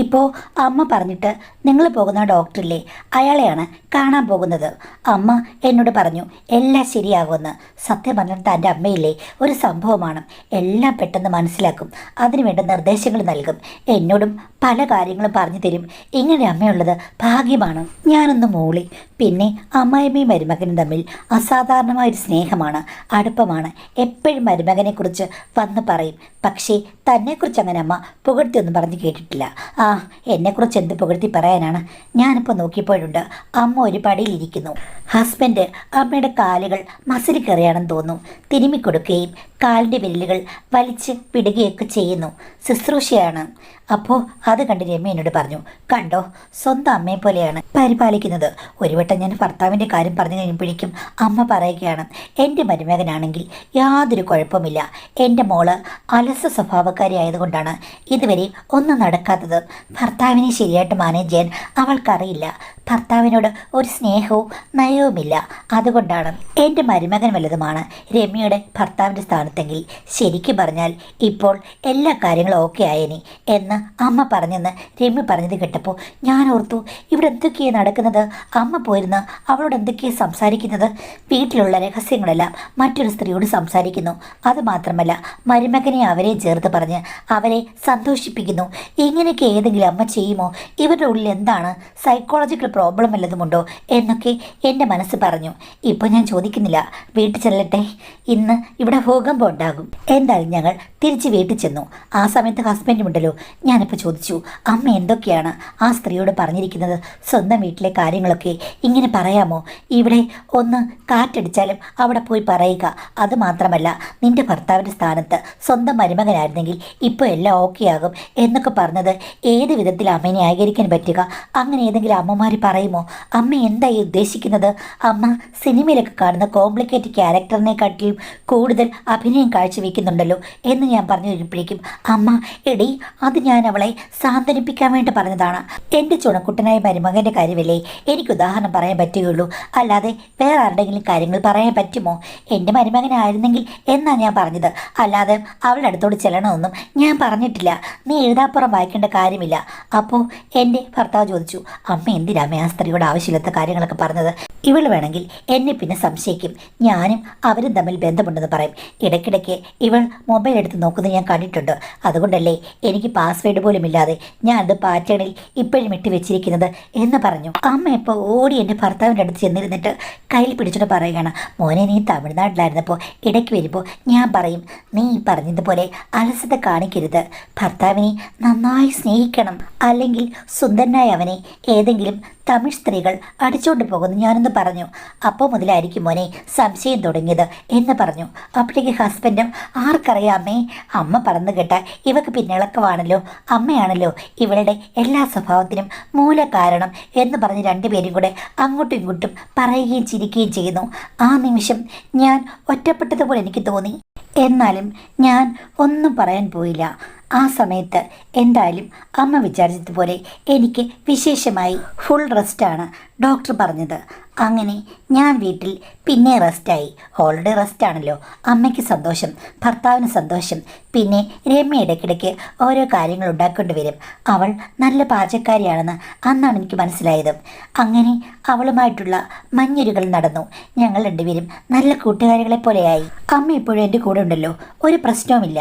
[SPEAKER 1] ഇപ്പോൾ അമ്മ പറഞ്ഞിട്ട് നിങ്ങൾ പോകുന്ന ഡോക്ടറില്ലേ, അയാളെയാണ് കാണാൻ പോകുന്നത്. അമ്മ എന്നോട് പറഞ്ഞു എല്ലാം ശരിയാകുമെന്ന്. സത്യം പറഞ്ഞിട്ട് തൻ്റെ അമ്മയില്ലേ ഒരു സംഭവമാണ്, എല്ലാം പെട്ടെന്ന് മനസ്സിലാക്കും, അതിനുവേണ്ട നിർദ്ദേശങ്ങൾ നൽകും, എന്നോടും പല കാര്യങ്ങളും പറഞ്ഞു തരും. ഇങ്ങനെ അമ്മയുള്ളത് ഭാഗ്യമാണ്. ഞാനൊന്ന് മൂളി. പിന്നെ അമ്മായിമ്മയും മരുമകനും തമ്മിൽ അസാധാരണമായൊരു സ്നേഹമാണ്, അടുപ്പമാണ്. എപ്പോഴും മരുമകനെക്കുറിച്ച് വന്ന് പറയും. പക്ഷേ തന്നെക്കുറിച്ച് അങ്ങനെ അമ്മ പുകഴ്ത്തിയൊന്നും പറഞ്ഞു കേട്ടിട്ടില്ല. ആ, എന്നെക്കുറിച്ച് എന്ത് പുകഴ്ത്തി പറയാനാണ്? ഞാനിപ്പോൾ നോക്കിയപ്പോഴുണ്ട് അമ്മ ഒരു പടിയിലിരിക്കുന്നു. ഹസ്ബൻഡ് അമ്മയുടെ കാലുകൾ മസിൽ കയറിയാണെന്ന് തോന്നുന്നു. തിരുമ്മിക്കൊടുക്കുകയും കാലിൻ്റെ വിരലുകൾ വലിച്ച് വിടുകയൊക്കെ ചെയ്യുന്നു. ശുശ്രൂഷയാണ്. അപ്പോൾ അത് കണ്ട് രമ്യ എന്നോട് പറഞ്ഞു, കണ്ടോ, സ്വന്തം അമ്മയെ പോലെയാണ് പരിപാലിക്കുന്നത്. ഒരു വട്ടം ഞാൻ ഭർത്താവിൻ്റെ കാര്യം പറഞ്ഞു കഴിഞ്ഞപ്പോഴേക്കും അമ്മ പറയുകയാണ്, എൻ്റെ മരുമകനാണെങ്കിൽ യാതൊരു കുഴപ്പമില്ല, എൻ്റെ മോള് അലസ സ്വഭാവക്കാരി ആയതുകൊണ്ടാണ് ഇതുവരെ ഒന്നും നടക്കാത്തത്. ഭർത്താവിനെ ശരിയായിട്ട് മാനേജ് ചെയ്യാൻ അവൾക്കറിയില്ല. ഭർത്താവിനോട് ഒരു സ്നേഹവും നയവുമില്ല. അതുകൊണ്ടാണ് എൻ്റെ മരുമകൻ വല്ലതുമാണ് രമ്യയുടെ ഭർത്താവിൻ്റെ സ്ഥാനത്തെങ്കിൽ ശരിക്കും പറഞ്ഞാൽ ഇപ്പോൾ എല്ലാ കാര്യങ്ങളും ഓക്കെ ആയേനെ എന്ന് അമ്മ പറഞ്ഞെന്ന് രമ്യ പറഞ്ഞത് കേട്ടപ്പോൾ ഞാൻ ഓർത്തു, ഇവിടെ എന്തൊക്കെയാണ് നടക്കുന്നത്? അമ്മ പോയിരുന്ന് അവളോട് എന്തൊക്കെയാണ് സംസാരിക്കുന്നത്? വീട്ടിലുള്ള രഹസ്യങ്ങളെല്ലാം മറ്റൊരു സ്ത്രീയോട് സംസാരിക്കുന്നു. അതുമാത്രമല്ല മരുമകനെ അവരെ ചേർത്ത് പറഞ്ഞ് അവരെ സന്തോഷിപ്പിക്കുന്നു. ഇങ്ങനെയൊക്കെ ഏതെങ്കിലും അമ്മ ചെയ്യുമോ? ഇവരുടെ ഉള്ളിൽ എന്താണ് സൈക്കോളജിക്കൽ പ്രോബ്ലം വല്ലതുമുണ്ടോ എന്നൊക്കെ എൻ്റെ മനസ്സ് പറഞ്ഞു. ഇപ്പോൾ ഞാൻ ചോദിക്കുന്നില്ല, വീട്ടിൽ ചെല്ലട്ടെ, ഇന്ന് ഇവിടെ ഭൂകമ്പം ഉണ്ടാകും. എന്തായാലും ഞങ്ങൾ തിരിച്ച് വീട്ടിൽ ചെന്നു. ആ സമയത്ത് ഹസ്ബൻഡുമുണ്ടല്ലോ. ഞാനിപ്പോൾ ചോദിച്ചു, അമ്മ എന്തൊക്കെയാണ് ആ സ്ത്രീയോട് പറഞ്ഞിരിക്കുന്നത്? സ്വന്തം വീട്ടിലെ കാര്യങ്ങളൊക്കെ ഇങ്ങനെ പറയാമോ? ഇവിടെ ഒന്ന് കാറ്റടിച്ചാലും അവിടെ പോയി പറയുക. അതുമാത്രമല്ല, നിൻ്റെ ഭർത്താവിൻ്റെ സ്ഥാനത്ത് സ്വന്തം മരുമകനായിരുന്നെങ്കിൽ ഇപ്പോൾ എല്ലാം ഓക്കെ ആകും എന്നൊക്കെ പറഞ്ഞത് ഏത് വിധത്തിൽ അമ്മയെ ന്യായീകരിക്കാൻ പറ്റുക? അങ്ങനെ ഏതെങ്കിലും അമ്മമാർ പറയുമോ? അമ്മ എന്തായി ഉദ്ദേശിക്കുന്നത്? അമ്മ സിനിമയിലൊക്കെ കാണുന്ന കോംപ്ലിക്കേറ്റഡ് ക്യാരക്ടറിനെക്കാട്ടിലും കൂടുതൽ അഭിനയം കാഴ്ചവെക്കുന്നുണ്ടല്ലോ എന്ന് ഞാൻ പറഞ്ഞു കഴിഞ്ഞപ്പോഴേക്കും അമ്മ, എടി അത് ഞാൻ അവളെ സാന്ത്വനിപ്പിക്കാൻ വേണ്ടി പറഞ്ഞതാണ്. എൻ്റെ ചുണക്കുട്ടനായ മരുമകൻ്റെ കാര്യമല്ലേ എനിക്ക് ഉദാഹരണം പറയാൻ പറ്റുകയുള്ളൂ, അല്ലാതെ വേറെ ആരുടെങ്കിലും കാര്യങ്ങൾ പറയാൻ പറ്റുമോ? എൻ്റെ മരുമകനായിരുന്നെങ്കിൽ എന്നാ ഞാൻ പറഞ്ഞത്, അല്ലാതെ അവളുടെ അടുത്തോട് ചെല്ലണമെന്നും ഞാൻ പറഞ്ഞിട്ടില്ല. നീ എഴുതാപ്പുറം വായിക്കേണ്ട കാര്യമില്ല കാര്യമില്ല. അപ്പോൾ എൻ്റെ ഭർത്താവ് ചോദിച്ചു, അമ്മ എന്തിനാ ആ സ്ത്രീയോട് ആവശ്യമില്ലാത്ത കാര്യങ്ങളൊക്കെ പറഞ്ഞത്? ഇവൾ വേണമെങ്കിൽ എന്നെ പിന്നെ സംശയിക്കും, ഞാനും അവരും തമ്മിൽ ബന്ധമുണ്ടെന്ന് പറയും. ഇടയ്ക്കിടയ്ക്ക് ഇവൾ മൊബൈൽ എടുത്ത് നോക്കുന്നത് ഞാൻ കണ്ടിട്ടുണ്ട്. അതുകൊണ്ടല്ലേ എനിക്ക് പാസ്വേഡ് പോലും ഇല്ലാതെ ഞാൻ അത് പാറ്റേണിൽ ഇപ്പോഴും ഇട്ട് വെച്ചിരിക്കുന്നത് എന്ന് പറഞ്ഞു. അമ്മ ഇപ്പോൾ ഓടി എൻ്റെ ഭർത്താവിൻ്റെ അടുത്ത് ചെന്നിരുന്നിട്ട് കയ്യിൽ പിടിച്ചിട്ട് പറയുകയാണ്, മോനെ നീ തമിഴ്നാട്ടിലായിരുന്നപ്പോൾ ഇടയ്ക്ക് വരുമ്പോൾ ഞാൻ പറയും, നീ പറഞ്ഞതുപോലെ അലസത കാണിക്കരുത്, ഭർത്താവിനെ നന്നായി സ്നേഹിക്കണം, അല്ലെങ്കിൽ സുന്ദരനായ അവനെ ഏതെങ്കിലും തമിഴ് സ്ത്രീകൾ അടിച്ചുകൊണ്ട് പോകുന്നു ഞാനൊന്ന് പറഞ്ഞു. അപ്പോൾ മുതലായിരിക്കും മോനെ സംശയം തുടങ്ങിയത് എന്ന് പറഞ്ഞു. അപ്പോഴേക്ക് ഹസ്ബൻഡും, ആർക്കറിയാമേ, അമ്മ പറഞ്ഞു കേട്ടാൽ ഇവക്ക് പിന്നിളക്കമാണല്ലോ, അമ്മയാണല്ലോ ഇവളുടെ എല്ലാ സ്വഭാവത്തിനും മൂല കാരണം എന്ന് പറഞ്ഞ് രണ്ടുപേരും കൂടെ അങ്ങോട്ടും ഇങ്ങോട്ടും പറയുകയും ചിരിക്കുകയും ചെയ്യുന്നു. ആ നിമിഷം ഞാൻ ഒറ്റപ്പെട്ടതുപോലെ എനിക്ക് തോന്നി. എന്നാലും ഞാൻ ഒന്നും പറയാൻ പോയില്ല. ആ സമയത്ത് എന്തായാലും അമ്മ വിചാരിച്ചതുപോലെ എനിക്ക് വിശേഷമായി ഫുൾ റെസ്റ്റാണ് ഡോക്ടർ പറഞ്ഞത്. അങ്ങനെ ഞാൻ വീട്ടിൽ പിന്നെ റെസ്റ്റായി. ഓൾറെഡി റെസ്റ്റാണല്ലോ. അമ്മയ്ക്ക് സന്തോഷം, ഭർത്താവിന് സന്തോഷം. പിന്നെ രമ്യ ഇടയ്ക്കിടയ്ക്ക് ഓരോ കാര്യങ്ങൾ ഉണ്ടാക്കേണ്ടി വരും. അവൾ നല്ല പാചകക്കാരിയാണെന്ന് അന്നാണ് എനിക്ക് മനസ്സിലായത്. അങ്ങനെ അവളുമായിട്ടുള്ള മഞ്ഞുരുകൾ നടന്നു. ഞങ്ങൾ രണ്ടുപേരും നല്ല കൂട്ടുകാരികളെ പോലെയായി. അമ്മ ഇപ്പോഴും എൻ്റെ കൂടെ ഉണ്ടല്ലോ, ഒരു പ്രശ്നവുമില്ല.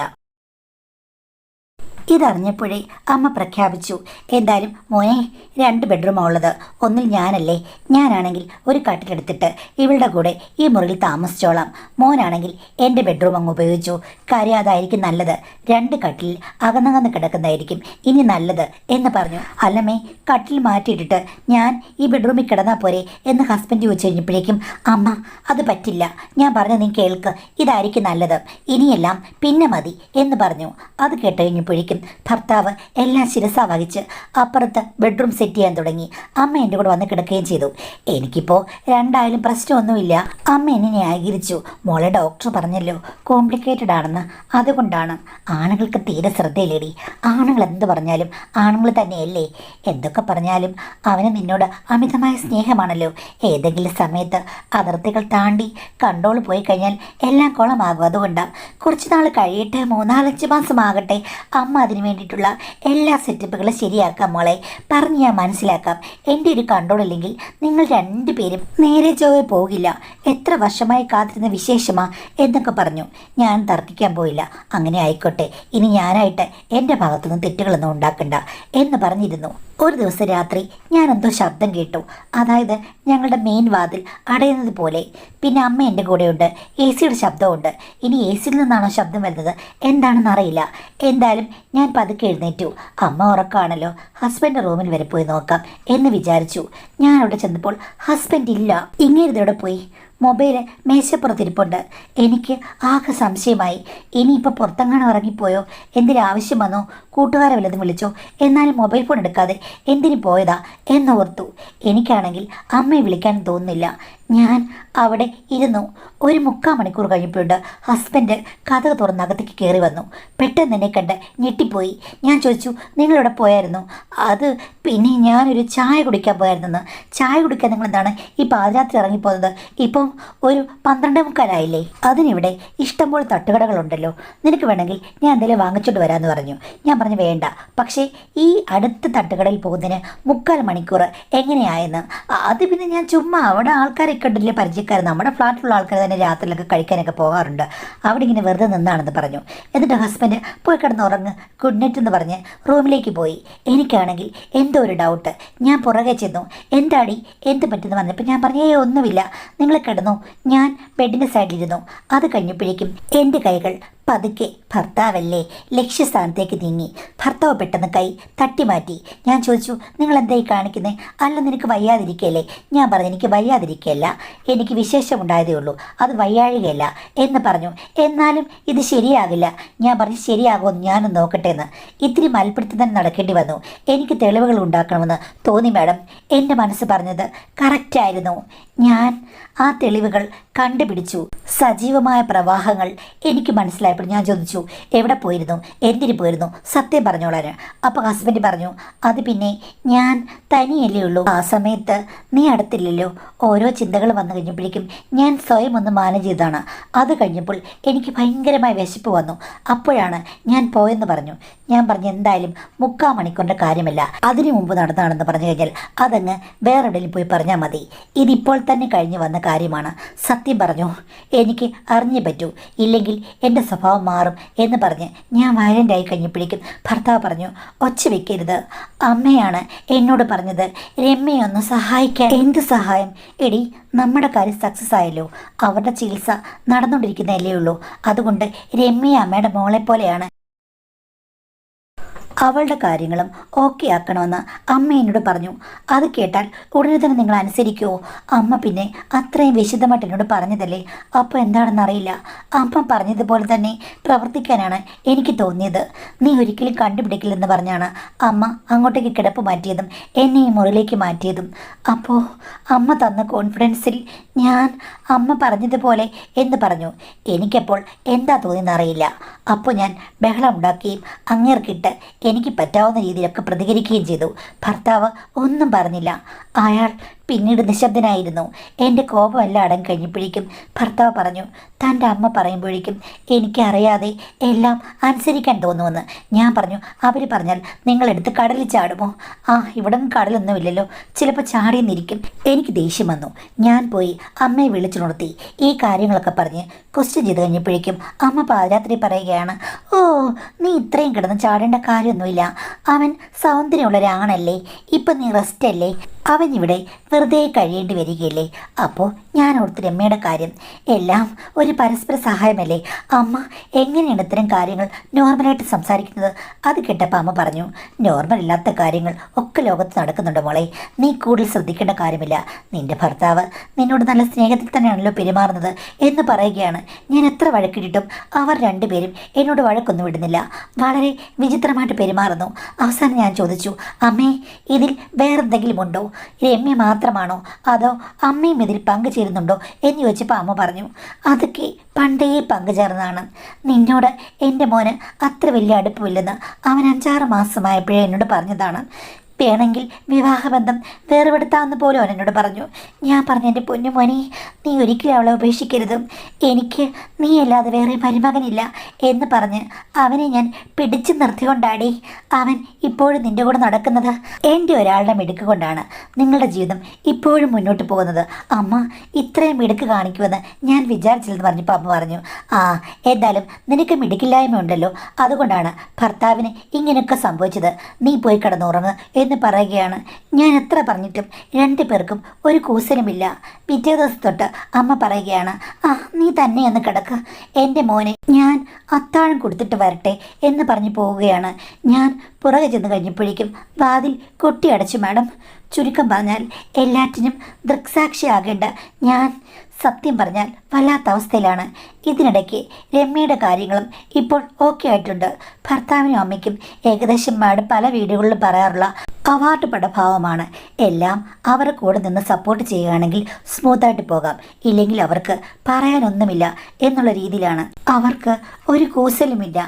[SPEAKER 1] ഇതറിഞ്ഞപ്പോഴേ അമ്മ പ്രഖ്യാപിച്ചു, എന്തായാലും മോനെ 2 ബെഡ്റൂമാണ് ഉള്ളത്, ഒന്നിൽ ഞാനല്ലേ, ഞാനാണെങ്കിൽ ഒരു കട്ടിലെടുത്തിട്ട് ഇവളുടെ കൂടെ ഈ മുറിയിൽ താമസിച്ചോളാം, മോനാണെങ്കിൽ എൻ്റെ ബെഡ്റൂം അങ്ങ് ഉപയോഗിച്ചു. കാര്യം അതായിരിക്കും നല്ലത്, 2 കട്ടിൽ അകന്നകന്ന് കിടക്കുന്നതായിരിക്കും ഇനി നല്ലത് എന്ന് പറഞ്ഞു. അല്ലമ്മേ, കട്ടിൽ മാറ്റിയിട്ടിട്ട് ഞാൻ ഈ ബെഡ്റൂമിൽ കിടന്നാൽ പോരെ എന്ന് ഹസ്ബൻഡ് ചോദിച്ചു കഴിഞ്ഞപ്പോഴേക്കും, അമ്മ അത് പറ്റില്ല, ഞാൻ പറഞ്ഞത് നീ കേൾക്ക്, ഇതായിരിക്കും നല്ലത്, ഇനിയെല്ലാം പിന്നെ മതി എന്ന് പറഞ്ഞു. അത് കേട്ട് കഴിഞ്ഞപ്പോഴേക്കും ഭർത്താവ് എല്ലാം ശിരസ വഹിച്ച് അപ്പുറത്ത് ബെഡ്റൂം സെറ്റ് ചെയ്യാൻ തുടങ്ങി. അമ്മ എൻ്റെ കൂടെ വന്ന് കിടക്കുകയും ചെയ്തു. എനിക്കിപ്പോൾ രണ്ടായാലും പ്രശ്നമൊന്നുമില്ല. അമ്മ എന്നെ ന്യായീകരിച്ചു, മോളെ ഡോക്ടർ പറഞ്ഞല്ലോ കോംപ്ലിക്കേറ്റഡ് ആണെന്ന്, അതുകൊണ്ടാണ്. ആണുങ്ങൾക്ക് തീരെ ശ്രദ്ധയില്ലേടി, ആണുങ്ങൾ എന്ത് പറഞ്ഞാലും ആണുങ്ങൾ തന്നെയല്ലേ, എന്തൊക്കെ പറഞ്ഞാലും അവന് നിന്നോട് അമിതമായ സ്നേഹമാണല്ലോ, ഏതെങ്കിലും സമയത്ത് അതിർത്തികൾ താണ്ടി കൺട്രോൾ പോയി കഴിഞ്ഞാൽ എല്ലാം കുളമാകും, അതുകൊണ്ടാണ്. കുറച്ച് നാൾ കഴിയട്ടെ, 3-4-5 മാസമാകട്ടെ, അമ്മ അതിന് വേണ്ടിയിട്ടുള്ള എല്ലാ സെറ്റപ്പുകളും ശരിയാക്കാം മോളെ, പറഞ്ഞ് ഞാൻ മനസ്സിലാക്കാം. എൻ്റെ ഒരു കൺട്രോൾ ഇല്ലെങ്കിൽ നിങ്ങൾ 2 പേരും നേരെ ചൊവ്വേ പോകില്ല, എത്ര വർഷമായി കാത്തിരുന്ന വിശേഷമാ എന്നൊക്കെ പറഞ്ഞു. ഞാൻ തർക്കിക്കാൻ പോയില്ല. അങ്ങനെ ആയിക്കോട്ടെ, ഇനി ഞാനായിട്ട് എൻ്റെ ഭാഗത്തുനിന്ന് തെറ്റുകളൊന്നും ഉണ്ടാക്കണ്ട എന്ന് പറഞ്ഞിരുന്നു. ഒരു ദിവസം രാത്രി ഞാൻ എന്തോ ശബ്ദം കേട്ടു, അതായത് ഞങ്ങളുടെ മെയിൻ വാതിൽ അടയുന്നത് പോലെ. പിന്നെ അമ്മ എൻ്റെ കൂടെയുണ്ട്, എ സിയുടെ ശബ്ദമുണ്ട്. ഇനി എ സിയിൽ നിന്നാണോ ശബ്ദം വരുന്നത് എന്താണെന്ന് അറിയില്ല. എന്തായാലും ഞാൻ പതുക്കെ എഴുന്നേറ്റു. അമ്മ ഉറക്കമാണല്ലോ, ഹസ്ബൻഡ് റൂമിൽ വരെ പോയി നോക്കാം എന്ന് വിചാരിച്ചു. ഞാൻ അവിടെ ചെന്നപ്പോൾ ഹസ്ബൻഡ് ഇല്ല. ഇങ്ങേരിതോടെ പോയി. മൊബൈല് മേശപ്പുറത്തിരിപ്പുണ്ട്. എനിക്ക് ആകെ സംശയമായി, ഇനിയിപ്പോൾ പുറത്തെങ്ങാനും ഇറങ്ങിപ്പോയോ, എന്തിനാവശ്യം വന്നോ, കൂട്ടുകാരെ വല്ലതും വിളിച്ചോ, എന്നാലും മൊബൈൽ ഫോൺ എടുക്കാതെ എന്തിനു പോയതാ എന്നോർത്തു. എനിക്കാണെങ്കിൽ അമ്മയെ വിളിക്കാൻ തോന്നുന്നില്ല. ഞാൻ അവിടെ ഇരുന്നു. ഒരു 3/4 മണിക്കൂർ കഴിഞ്ഞപ്പോഴുണ്ട് ഹസ്ബൻഡ് കഥക് തുറന്നകത്തേക്ക് കയറി വന്നു. പെട്ടെന്ന് എന്നെ കണ്ട് ഞെട്ടിപ്പോയി. ഞാൻ ചോദിച്ചു, നിങ്ങളിവിടെ പോയായിരുന്നു? അത് പിന്നെ ഞാനൊരു ചായ കുടിക്കാൻ പോയായിരുന്നെന്ന്. ചായ കുടിക്കാൻ നിങ്ങളെന്താണ് ഈ പാതിരാത്രി ഇറങ്ങിപ്പോകുന്നത്? ഇപ്പം ഒരു 12:45 അതിനിവിടെ ഇഷ്ടംപോലെ തട്ടുകടകളുണ്ടല്ലോ, നിനക്ക് വേണമെങ്കിൽ ഞാൻ എന്തെങ്കിലും വാങ്ങിച്ചോണ്ട് വരാമെന്ന് പറഞ്ഞു. ഞാൻ പറഞ്ഞു വേണ്ട, പക്ഷേ ഈ അടുത്ത തട്ടുകടയിൽ പോകുന്നതിന് 3/4 മണിക്കൂർ എങ്ങനെയായെന്ന്. അത് പിന്നെ ഞാൻ ചുമ്മാ അവിടെ ആൾക്കാരെ കണ്ടില്ലേ, പരിചയക്കാർ, നമ്മുടെ ഫ്ലാറ്റിലുള്ള ആൾക്കാർ തന്നെ രാത്രിയിലൊക്കെ കഴിക്കാനൊക്കെ പോകാറുണ്ട്, അവിടെ ഇങ്ങനെ വെറുതെ നിന്നാണെന്ന് പറഞ്ഞു. എന്നിട്ട് ഹസ്ബൻഡ് പോയി കിടന്ന് ഉറങ്ങ്, ഗുഡ് നൈറ്റ് എന്ന് പറഞ്ഞ് റൂമിലേക്ക് പോയി. എനിക്കാണെങ്കിൽ എന്തോ ഒരു ഡൗട്ട്. ഞാൻ പുറകെ ചെന്നു, എന്താടി എന്ത് പറ്റുമെന്ന് പറഞ്ഞപ്പോൾ ഞാൻ പറഞ്ഞു, ഒന്നുമില്ല, നിങ്ങൾ കിടന്നു. ഞാൻ ബെഡിൻ്റെ സൈഡിലിരുന്നു. അത് കഴിഞ്ഞപ്പോഴേക്കും എൻ്റെ കൈകൾ പതുക്കെ, ഭർത്താവല്ലേ, ലക്ഷ്യസ്ഥാനത്തേക്ക് നീങ്ങി. ഭർത്താവ് പെട്ടെന്ന് കൈ തട്ടി മാറ്റി. ഞാൻ ചോദിച്ചു, നിങ്ങൾ എന്തായി കാണിക്കുന്നത്? അല്ല, നിനക്ക് വയ്യാതിരിക്കുകയല്ലേ? ഞാൻ പറഞ്ഞു, എനിക്ക് വയ്യാതിരിക്കുകയല്ല, എനിക്ക് വിശേഷമുണ്ടായതേ ഉള്ളൂ, അത് വയ്യാഴികയല്ല എന്ന് പറഞ്ഞു. എന്നാലും ഇത് ശരിയാകില്ല. ഞാൻ പറഞ്ഞു, ശരിയാകുമെന്ന് ഞാനൊന്ന് നോക്കട്ടെ എന്ന്. ഇത്തിരി മൽപ്പിടുത്തം തന്നെ നടക്കേണ്ടി വന്നു. എനിക്ക് തെളിവുകൾ ഉണ്ടാക്കണമെന്ന് തോന്നി മാഡം. എൻ്റെ മനസ്സ് പറഞ്ഞത് കറക്റ്റായിരുന്നു. ഞാൻ ആ തെളിവുകൾ കണ്ടുപിടിച്ചു. സജീവമായ പ്രവാഹങ്ങൾ എനിക്ക് മനസ്സിലായപ്പോൾ ഞാൻ ചോദിച്ചു, എവിടെ പോയിരുന്നു, എന്തിനു പോയിരുന്നു, സത്യം പറഞ്ഞോളാന്. അപ്പോൾ ഹസ്ബൻഡ് പറഞ്ഞു, അത് പിന്നെ ഞാൻ തനിയല്ലേ ഉള്ളൂ, ആ സമയത്ത് നീ അടുത്തില്ലല്ലോ. ഓരോ ചിന്തകൾ വന്നു കഴിഞ്ഞപ്പോഴേക്കും ഞാൻ സ്വയം ഒന്ന് മാനേജ് ചെയ്തതാണ്. അത് കഴിഞ്ഞപ്പോൾ എനിക്ക് ഭയങ്കരമായ വിശപ്പ് വന്നു, അപ്പോഴാണ് ഞാൻ പോയെന്ന് പറഞ്ഞു. ഞാൻ പറഞ്ഞു, എന്തായാലും 3/4 മണിക്കൂറിൻ്റെ കാര്യമല്ല, അതിനു മുമ്പ് നടന്നതാണെന്ന് പറഞ്ഞു കഴിഞ്ഞാൽ അതങ്ങ് വേറെ എവിടെയും പോയി പറഞ്ഞാൽ മതി. ഇതിപ്പോൾ തന്നെ കഴിഞ്ഞു വന്ന കാര്യമാണ്. സത്യം പറഞ്ഞു, എനിക്ക് അറിഞ്ഞേ പറ്റൂ, ഇല്ലെങ്കിൽ എൻ്റെ സ്വഭാവം മാറും എന്ന് പറഞ്ഞ് ഞാൻ വയലൻ്റായി കഴിഞ്ഞപ്പോഴേക്കും ഭർത്താവ് പറഞ്ഞു, ഒച്ച വെക്കരുത്, അമ്മയാണ് എന്നോട് പറഞ്ഞത് രമ്യയെ ഒന്ന് സഹായിക്കാൻ. എന്ത് സഹായം? എടി, നമ്മുടെ കാര്യം സക്സസ് ആയല്ലോ, അവരുടെ ചികിത്സ നടന്നുകൊണ്ടിരിക്കുന്നതല്ലേ ഉള്ളൂ. അതുകൊണ്ട് രമ്യ അമ്മയുടെ മോളെ പോലെയാണ്, അവളുടെ കാര്യങ്ങളും ഓക്കെ ആക്കണമെന്ന് അമ്മ എന്നോട് പറഞ്ഞു. അത് കേട്ടാൽ ഉടനെ തന്നെ നിങ്ങൾ അനുസരിക്കുമോ? അമ്മ പിന്നെ അത്രയും വിശദമായിട്ട് എന്നോട് പറഞ്ഞതല്ലേ, അപ്പോൾ എന്താണെന്ന് അറിയില്ല. അമ്മ പറഞ്ഞതുപോലെ തന്നെ പ്രവർത്തിക്കാനാണ് എനിക്ക് തോന്നിയത്. നീ ഒരിക്കലും കണ്ടുപിടിക്കില്ലെന്ന് പറഞ്ഞാണ് അമ്മ അങ്ങോട്ടേക്ക് കിടപ്പ് മാറ്റിയതും എന്നെ ഈ മുറിയിലേക്ക് മാറ്റിയതും. അപ്പോൾ അമ്മ തന്ന കോൺഫിഡൻസിൽ ഞാൻ അമ്മ പറഞ്ഞതുപോലെ എന്ന് പറഞ്ഞു. എനിക്കപ്പോൾ എന്താ തോന്നിയെന്ന് അറിയില്ല. അപ്പോൾ ഞാൻ ബഹളം ഉണ്ടാക്കുകയും അങ്ങേർക്കിട്ട് എനിക്ക് പറ്റാവുന്ന രീതിയിലൊക്കെ പ്രതികരിക്കുകയും ചെയ്തു. ഭർത്താവ് ഒന്നും പറഞ്ഞില്ല. അയാൾ പിന്നീട് നിശബ്ദനായിരുന്നു. എൻ്റെ കോപമെല്ലാം അടങ്ങി കഴിഞ്ഞപ്പോഴേക്കും ഭർത്താവ് പറഞ്ഞു, തൻ്റെ അമ്മ പറയുമ്പോഴേക്കും എനിക്കറിയാതെ എല്ലാം അനുസരിക്കാൻ തോന്നുമെന്ന്. ഞാൻ പറഞ്ഞു, അവർ പറഞ്ഞാൽ നിങ്ങളെടുത്ത് കടലിൽ ചാടുമോ? ഇവിടെ നിന്ന് കടലൊന്നുമില്ലല്ലോ, ചിലപ്പോൾ ചാടിയെന്നിരിക്കും. എനിക്ക് ദേഷ്യം വന്നു. ഞാൻ പോയി അമ്മയെ വിളിച്ചുണർത്തി ഈ കാര്യങ്ങളൊക്കെ പറഞ്ഞ് ക്വസ്റ്റ്യൻ ചെയ്ത് കഴിഞ്ഞപ്പോഴേക്കും അമ്മ പാതിരാത്രി പറയുകയാണ്, ഓ, നീ ഇത്രയും കിടന്ന് ചാടേണ്ട കാര്യമൊന്നുമില്ല, അവൻ സൗന്ദര്യമുള്ള ഒരാണല്ലേ, ഇപ്പം നീ റെസ്റ്റ് അല്ലേ, അവൻ ഇവിടെ വെറുതെ കഴിയേണ്ടി വരികയല്ലേ. അപ്പോൾ ഞാൻ ഓർത്ത് രമ്യയുടെ കാര്യം എല്ലാം ഒരു പരസ്പര സഹായമല്ലേ. അമ്മ എങ്ങനെയാണ് ഇത്തരം കാര്യങ്ങൾ നോർമലായിട്ട് സംസാരിക്കുന്നത്? അത് കേട്ടപ്പോൾ അമ്മ പറഞ്ഞു, നോർമൽ ഇല്ലാത്ത കാര്യങ്ങൾ ഒക്കെ ലോകത്ത് നടക്കുന്നുണ്ട് മോളെ, നീ കൂടുതൽ ശ്രദ്ധിക്കേണ്ട കാര്യമില്ല. നിൻ്റെ ഭർത്താവ് നിന്നോട് നല്ല സ്നേഹത്തിൽ തന്നെയാണല്ലോ പെരുമാറുന്നത് എന്ന് പറയുകയാണ്. ഞാൻ എത്ര വഴക്കിട്ടിട്ടും അവർ രണ്ടുപേരും എന്നോട് വഴക്കൊന്നും വിടുന്നില്ല, വളരെ വിചിത്രമായിട്ട് പെരുമാറുന്നു. അവസാനം ഞാൻ ചോദിച്ചു, അമ്മേ, ഇതിൽ വേറെന്തെങ്കിലും ഉണ്ടോ? രമ്യ മാത്രമാണോ, അതോ അമ്മയും ഇതിൽ പങ്കുചേരുന്നുണ്ടോ എന്ന് ചോദിച്ചപ്പോൾ അമ്മ പറഞ്ഞു, അതൊക്കെ പണ്ടേ പങ്കുചേർന്നതാണ്. നിന്നോട് എൻ്റെ മോന് അത്ര വലിയ അടുപ്പമില്ലെന്ന് അവൻ 5-6 മാസമായപ്പോഴേ എന്നോട് പറഞ്ഞതാണ്. വേണമെങ്കിൽ വിവാഹബന്ധം വേർപെടുത്താമെന്ന് പോലും അവൻ എന്നോട് പറഞ്ഞു. ഞാൻ പറഞ്ഞു, എൻ്റെ പൊന്നുമോനെ, നീ ഒരിക്കലും അവളെ ഉപേക്ഷിക്കരുത്, എനിക്ക് നീ അല്ലാതെ വേറെ മരുമകനില്ല എന്ന് പറഞ്ഞ് അവനെ ഞാൻ പിടിച്ചു നിർത്തിക്കൊണ്ടാടി അവൻ ഇപ്പോഴും നിൻ്റെ കൂടെ നടക്കുന്നത്. എൻ്റെ ഒരാളുടെ മിടുക്ക് കൊണ്ടാണ് നിങ്ങളുടെ ജീവിതം ഇപ്പോഴും മുന്നോട്ട് പോകുന്നത്. അമ്മ ഇത്രയും മിടുക്ക് കാണിക്കുമെന്ന് ഞാൻ വിചാരിച്ചില്ലെന്ന് പറഞ്ഞപ്പോൾ അമ്മ പറഞ്ഞു, എന്തായാലും നിനക്ക് മിടുക്കില്ലായ്മ ഉണ്ടല്ലോ, അതുകൊണ്ടാണ് ഭർത്താവിന് ഇങ്ങനെയൊക്കെ സംഭവിച്ചത്, നീ പോയി കിടന്നുറങ്ങ് എന്ന് പറയുകയാണ്. ഞാൻ എത്ര പറഞ്ഞിട്ടും 2 പേർക്കും ഒരു കൂസലുമില്ല. പിറ്റേ ദിവസം തൊട്ട് അമ്മ പറയുകയാണ്, നീ തന്നെ ഒന്ന് കിടക്ക്, എൻ്റെ മോനെ ഞാൻ അത്താഴം കൊടുത്തിട്ട് വരട്ടെ എന്ന് പറഞ്ഞു പോവുകയാണ്. ഞാൻ പുറകെ ചെന്ന് കഴിഞ്ഞപ്പോഴേക്കും വാതിൽ കൊട്ടിയടച്ചു. മാഡം, ചുരുക്കം പറഞ്ഞാൽ എല്ലാറ്റിനും ദൃക്സാക്ഷിയാകേണ്ട ഞാൻ സത്യം പറഞ്ഞാൽ വല്ലാത്ത അവസ്ഥയിലാണ്. ഇതിനിടയ്ക്ക് രമ്യയുടെ കാര്യങ്ങളും ഇപ്പോൾ ഓക്കെ ആയിട്ടുണ്ട്. ഭർത്താവിനും അമ്മയ്ക്കും ഏകദേശം മാഡം പല വീടുകളിലും പറയാറുള്ള അവാർഡ് പടഭാവമാണ്. എല്ലാം അവരെ കൂടെ നിന്ന് സപ്പോർട്ട് ചെയ്യുകയാണെങ്കിൽ സ്മൂത്തായിട്ട് പോകാം, ഇല്ലെങ്കിൽ അവർക്ക് പറയാനൊന്നുമില്ല എന്നുള്ള രീതിയിലാണ്. അവർക്ക് ഒരു കൂസലുമില്ല,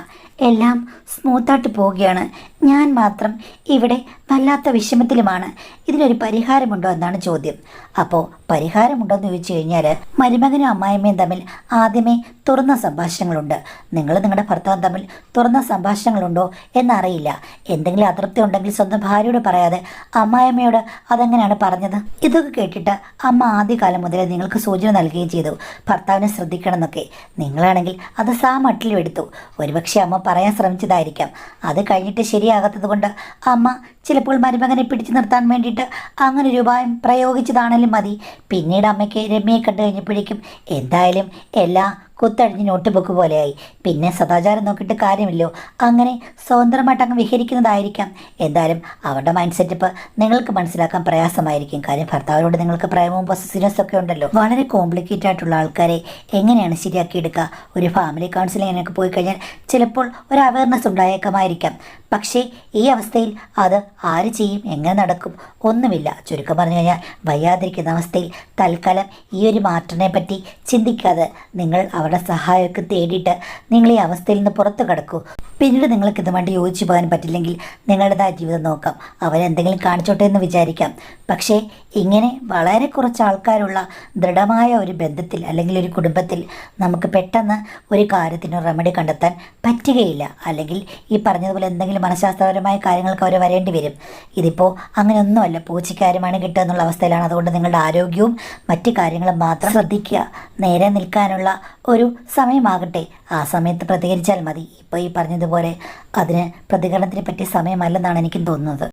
[SPEAKER 1] എല്ലാം സ്മൂത്തായിട്ട് പോവുകയാണ്. ഞാൻ മാത്രം ഇവിടെ വല്ലാത്ത വിഷമത്തിലുമാണ്. ഇതിനൊരു പരിഹാരമുണ്ടോ എന്നാണ് ചോദ്യം. അപ്പോൾ പരിഹാരമുണ്ടോ എന്ന് ചോദിച്ചു കഴിഞ്ഞാൽ, മരുമകനും അമ്മായിമ്മയും തമ്മിൽ ആദ്യമേ തുറന്ന സംഭാഷണങ്ങളുണ്ട്. നിങ്ങൾ നിങ്ങളുടെ ഭർത്താവും തമ്മിൽ തുറന്ന സംഭാഷണങ്ങളുണ്ടോ എന്നറിയില്ല. എന്തെങ്കിലും അതൃപ്തി ഉണ്ടെങ്കിൽ സ്വന്തം ഭാര്യയോട് പറയാതെ അമ്മായിമ്മയോട് അതെങ്ങനെയാണ് പറഞ്ഞത്? ഇതൊക്കെ കേട്ടിട്ട് അമ്മ ആദ്യകാലം മുതലേ നിങ്ങൾക്ക് സൂചന നൽകുകയും ചെയ്തു, ഭർത്താവിനെ ശ്രദ്ധിക്കണം എന്നൊക്കെ. നിങ്ങളാണെങ്കിൽ അത് മട്ടിലും എടുത്തു. ഒരുപക്ഷെ അമ്മ പറയാൻ ശ്രമിച്ചതായിരിക്കാം. അത് കഴിഞ്ഞിട്ട് ശരിയാകാത്തത് കൊണ്ട് അമ്മ ചിലപ്പോൾ മരുമകനെ പിടിച്ചു നിർത്താൻ വേണ്ടിയിട്ട് അങ്ങനെ ഒരു ഉപായം പ്രയോഗിച്ചതാണെങ്കിലും മതി. പിന്നീട് അമ്മയ്ക്ക് രമ്യയെ കണ്ടു കഴിഞ്ഞപ്പോഴേക്കും എന്തായാലും എല്ലാം കുത്തഴിഞ്ഞ് നോട്ട് ബുക്ക് പോലെയായി. പിന്നെ സദാചാരം നോക്കിയിട്ട് കാര്യമില്ലോ, അങ്ങനെ സ്വതന്ത്രമായിട്ട് അങ്ങ് വിഹരിക്കുന്നതായിരിക്കാം. എന്തായാലും അവരുടെ മൈൻഡ് സെറ്റപ്പ് നിങ്ങൾക്ക് മനസ്സിലാക്കാൻ പ്രയാസമായിരിക്കും. കാര്യം ഭർത്താവിനോട് നിങ്ങൾക്ക് പ്രേമവും പൊസസീവ്നെസ്സും ഒക്കെ ഉണ്ടല്ലോ. വളരെ കോംപ്ലിക്കേറ്റഡ് ആയിട്ടുള്ള ആൾക്കാരെ എങ്ങനെയാണ് ശരിയാക്കിയെടുക്കുക? ഒരു ഫാമിലി കൗൺസിലിങ്ങിനൊക്കെ പോയി കഴിഞ്ഞാൽ ചിലപ്പോൾ ഒരു അവയർനെസ് ഉണ്ടായേക്കുമായിരിക്കാം. പക്ഷേ ഈ അവസ്ഥയിൽ അത് ആര് ചെയ്യും, എങ്ങനെ നടക്കും? ഒന്നുമില്ല. ചുരുക്കം പറഞ്ഞു കഴിഞ്ഞാൽ വയ്യാതിരിക്കുന്ന അവസ്ഥയിൽ തൽക്കാലം ഈ ഒരു മാറ്ററിനെ പറ്റി ചിന്തിക്കാതെ നിങ്ങൾ അവരുടെ സഹായമൊക്കെ തേടിയിട്ട് നിങ്ങൾ ഈ അവസ്ഥയിൽ നിന്ന് പുറത്തു കടക്കൂ. പിന്നീട് നിങ്ങൾക്ക് ഇതുമായിട്ട് യോജിച്ചു പോകാൻ പറ്റില്ലെങ്കിൽ നിങ്ങളുടേതായ ജീവിതം നോക്കാം, അവരെന്തെങ്കിലും കാണിച്ചോട്ടെ എന്ന് വിചാരിക്കാം. പക്ഷേ ഇങ്ങനെ വളരെ കുറച്ച് ആൾക്കാരുള്ള ദൃഢമായ ഒരു ബന്ധത്തിൽ അല്ലെങ്കിൽ ഒരു കുടുംബത്തിൽ നമുക്ക് പെട്ടെന്ന് ഒരു കാര്യത്തിന് റെമഡി കണ്ടെത്താൻ പറ്റുകയില്ല. അല്ലെങ്കിൽ ഈ പറഞ്ഞതുപോലെ എന്തെങ്കിലും മനഃശാസ്ത്രപരമായ കാര്യങ്ങൾക്ക് അവർ വരേണ്ടി വരും. ഇതിപ്പോൾ അങ്ങനെയൊന്നുമല്ല, പൂച്ചയ്ക്കാരുമാണ് കിട്ടുക എന്നുള്ള അവസ്ഥയിലാണ്. അതുകൊണ്ട് നിങ്ങളുടെ ആരോഗ്യവും മറ്റു കാര്യങ്ങളും മാത്രം ശ്രദ്ധിക്കുക. നേരെ നിൽക്കാനുള്ള ഒരു സമയമാകട്ടെ, ആ സമയത്ത് പ്രതികരിച്ചാൽ മതി. ഇപ്പോൾ ഈ പറഞ്ഞതുപോലെ അതിന് പ്രതികരണത്തിന് പറ്റിയ സമയമല്ലെന്നാണ് എനിക്കും തോന്നുന്നത്.